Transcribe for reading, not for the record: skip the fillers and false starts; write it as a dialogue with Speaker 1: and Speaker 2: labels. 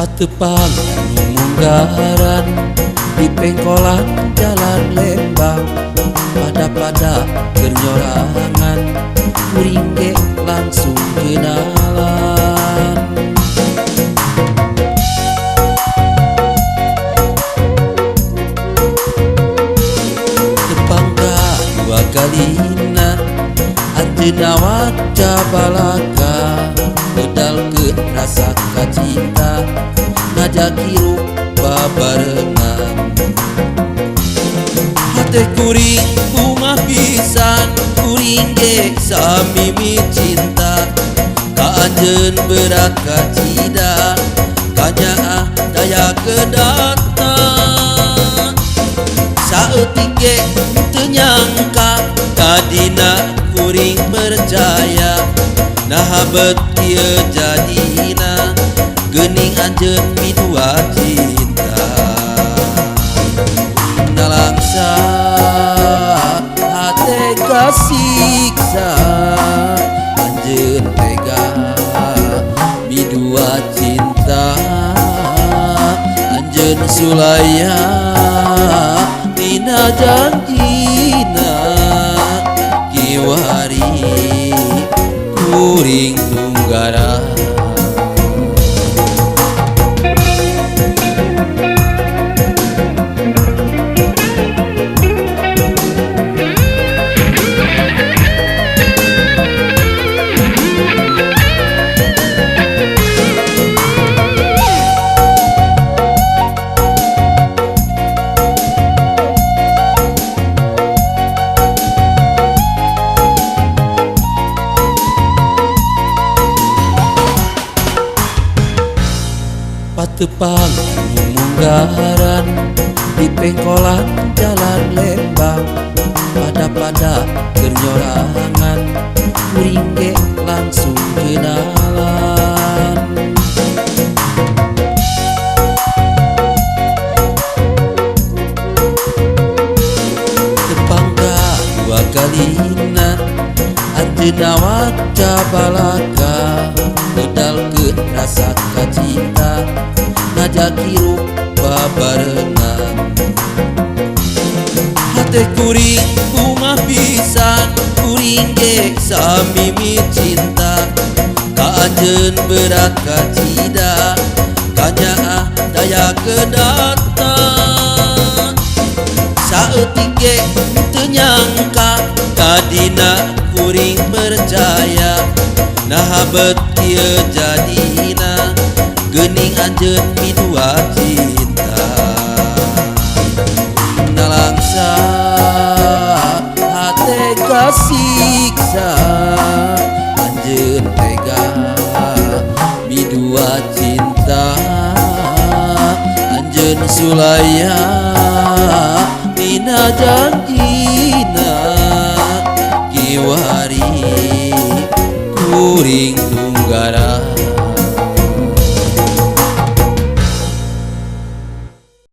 Speaker 1: Patepang munggaran di pengkolan jalan Lembang, pada kernyorangan kuring ge langsung kenalan. Tepangga dua kalina anjeunna waca balaka, bedal ke rasa kacita ngajak hirup babarengan. Hate kuring bunga pisan, kuring ge samimi cinta, ka anjeun berat kacida, kanyaah daya kedata. Saeutik ge teu nyangka kadina kuring percaya, nah bet kieu jadina geuning anjeun midua cinta. Nalangsa hate kasiksa, anjeun tega midua cinta. Anjeun sulaya dina janjina, kiwari kuring tunggaran. Patepang munggaran di pengkolan jalan Lembang, pada kernyorangan kuring ge langsung kenalan. Tepangga dua kalina anjeunna waca balaka, bedal ke rasa kacita ngajak hirup babarengan. Hate kuring bunga pisan, kuring ge samimi cinta, ka anjeun berat kacida, kanyaah daya kedata. Saeutik ge teu nyangka kadina kuring percaya, nah bet kieu jadina geuning anjeun midua cinta. Nalangsa hate kasiksa, anjeun tega midua cinta. Anjeun sulaya dina janjina, kiwari kuring tunggaran.